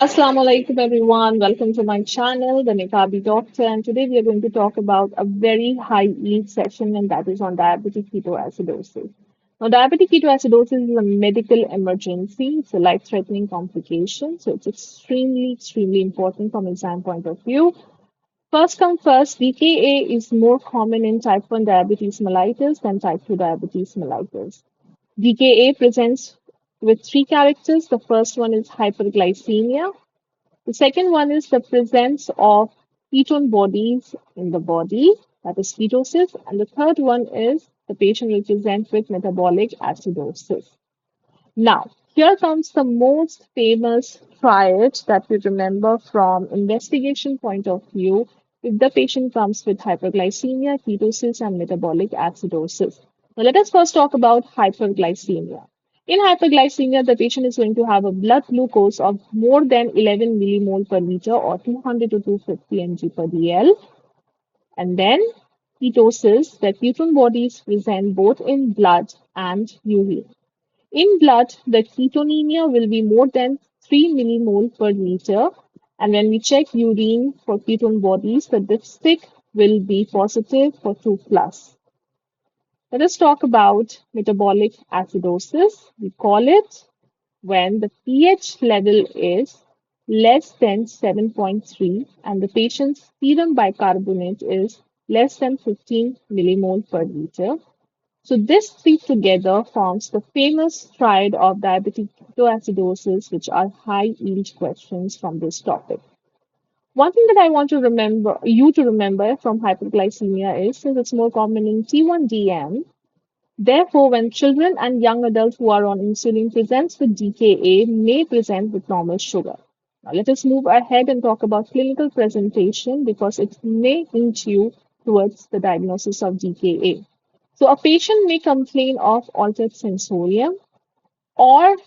Assalamu alaikum everyone. Welcome to my channel, the Niqabi Doctor, and today we are going to talk about a very high yield session, and that is on diabetic ketoacidosis. Now, diabetic ketoacidosis is a medical emergency. It's a life-threatening complication, so it's extremely important from exam point of view. First come first, DKA is more common in type 1 diabetes mellitus than type 2 diabetes mellitus. DKA presents with three characters. The first one is hyperglycemia. The second one is the presence of ketone bodies in the body, that is ketosis. And the third one is the patient will present with metabolic acidosis. Now, here comes the most famous triad that we remember from investigation point of view if the patient comes with hyperglycemia, ketosis, and metabolic acidosis. Now, let us first talk about hyperglycemia. In hyperglycemia, the patient is going to have a blood glucose of more than 11 millimole per liter or 200 to 250 mg per dl. And then ketosis, the ketone bodies present both in blood and urine. In blood, the ketonemia will be more than 3 millimole per liter. And when we check urine for ketone bodies, the dipstick will be positive for 2 plus. Let us talk about metabolic acidosis. We call it when the pH level is less than 7.3 and the patient's serum bicarbonate is less than 15 millimole per liter. So this three together forms the famous triad of diabetic ketoacidosis, which are high yield questions from this topic. One thing that I want to remember from hyperglycemia is since it's more common in T1DM, therefore when children and young adults who are on insulin presents with DKA may present with normal sugar. Now let us move ahead and talk about clinical presentation because it may hint you towards the diagnosis of DKA. So a patient may complain of altered sensorium or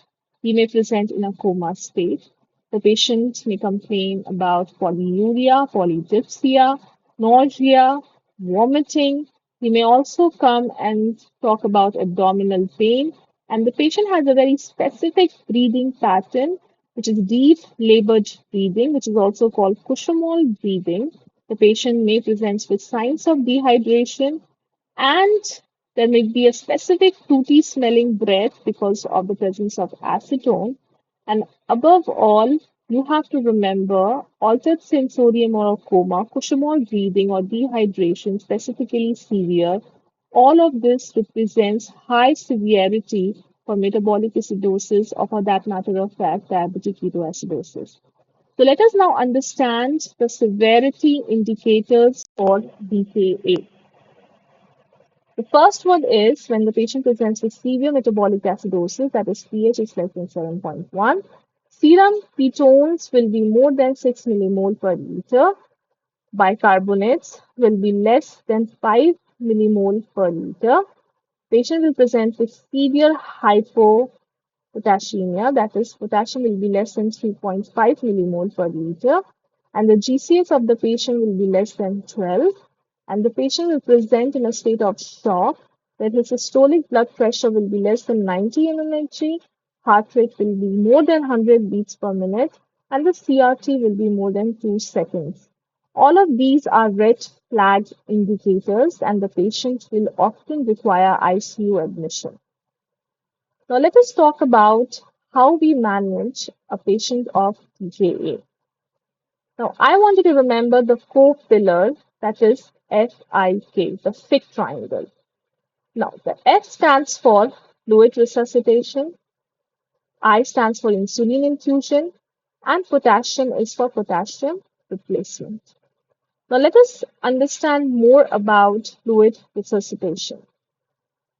he may present in a coma state. The patient may complain about polyuria, polydipsia, nausea, vomiting. He may also come and talk about abdominal pain. And the patient has a very specific breathing pattern, which is deep labored breathing, which is also called Cushional breathing. The patient may present with signs of dehydration and there may be a specific fruity smelling breath because of the presence of acetone. And above all, you have to remember altered sensorium or a coma, Cushional breathing or dehydration, specifically severe. All of this represents high severity for metabolic acidosis or for that matter of fact, diabetic ketoacidosis. So let us now understand the severity indicators for DKA. The first one is when the patient presents with severe metabolic acidosis, that is pH is less than 7.1. Serum ketones will be more than 6 millimole per liter. Bicarbonates will be less than 5 millimole per liter. Patient will present with severe hypopotassiemia, that is potassium will be less than 3.5 millimole per liter. And the GCS of the patient will be less than 12 and the patient will present in a state of shock that his systolic blood pressure will be less than 90 mmHg, heart rate will be more than 100 beats per minute, and the CRT will be more than 2 seconds. All of these are red flag indicators, and the patient will often require ICU admission. Now, let us talk about how we manage a patient of DKA. Now, I want you to remember the four pillars, that is FIK, the FIK triangle. Now, the F stands for fluid resuscitation, I stands for insulin infusion, and potassium is for potassium replacement. Now, let us understand more about fluid resuscitation.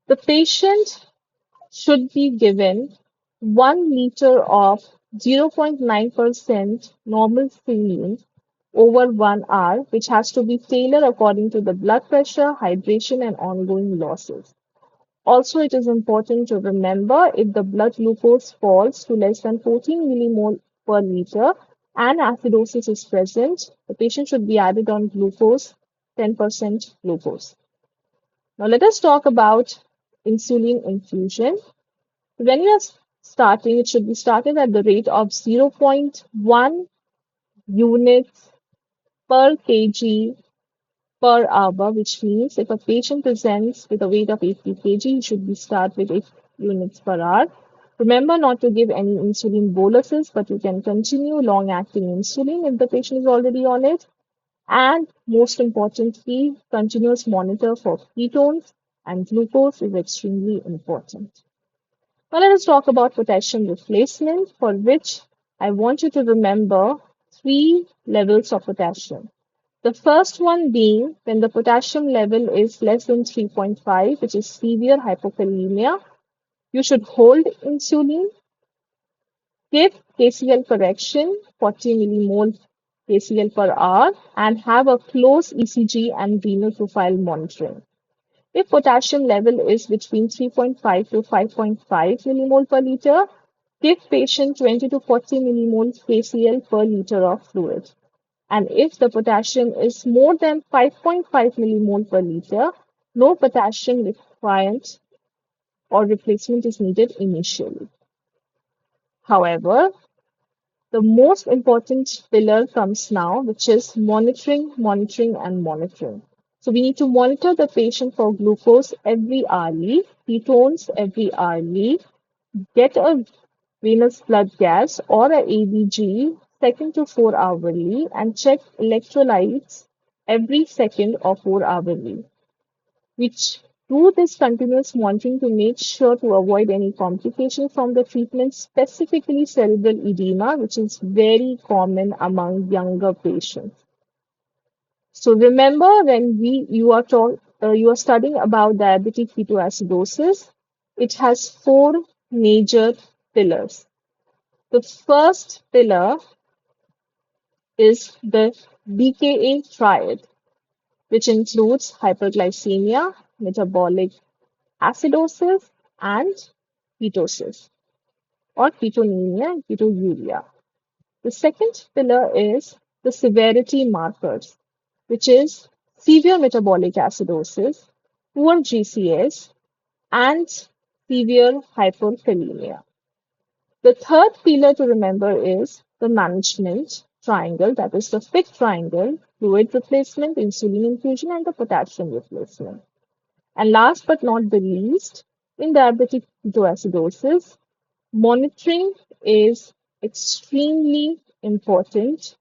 The patient should be given 1 liter of 0.9% normal saline over 1 hour, which has to be tailored according to the blood pressure, hydration, and ongoing losses. Also, it is important to remember if the blood glucose falls to less than 14 millimole per liter and acidosis is present, the patient should be added on glucose, 10% glucose. Now, let us talk about insulin infusion. When you are it should be started at the rate of zero point 0.1 units per kg per hour, which means if a patient presents with a weight of 80 kg, you should be start with 8 units per hour. Remember not to give any insulin boluses, but you can continue long-acting insulin if the patient is already on it. And most importantly, continuous monitor for ketones and glucose is extremely important. Now let us talk about potassium replacement, for which I want you to remember three levels of potassium. The first one being when the potassium level is less than 3.5, which is severe hypokalemia, you should hold insulin, give KCL correction, 40 millimole KCL per hour, and have a close ECG and renal profile monitoring. If potassium level is between 3.5 to 5.5 millimole per liter, give patient 20 to 40 millimole KCL per liter of fluid. And if the potassium is more than 5.5 millimole per liter, no potassium requirement or replacement is needed initially. However, the most important pillar comes now, which is monitoring, monitoring, and monitoring. So we need to monitor the patient for glucose every hourly, ketones every hourly, get a venous blood gas or a ABG second to 4 hourly, and check electrolytes every second or 4 hourly. Which do this continuous monitoring to make sure to avoid any complications from the treatment, specifically cerebral edema, which is very common among younger patients. So remember when you are studying about diabetic ketoacidosis, it has four major pillars. The first pillar is the DKA triad, which includes hyperglycemia, metabolic acidosis, and ketosis, or ketonemia and ketouria. The second pillar is the severity markers, which is severe metabolic acidosis, poor GCS, and severe hyperkalemia. The third pillar to remember is the management triangle, that is the FIT triangle, fluid replacement, insulin infusion, and the potassium replacement. And last but not the least, in diabetic ketoacidosis, monitoring is extremely important.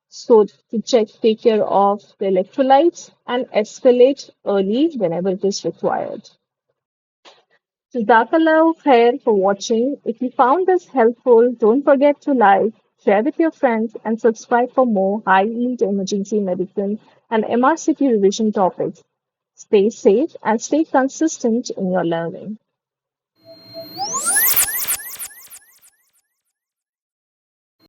So to take care of the electrolytes and escalate early whenever it is required. Jazakallah khair for watching. If you found this helpful, don't forget to like, share with your friends, and subscribe for more high yield emergency medicine and MRCP revision topics. Stay safe and stay consistent in your learning.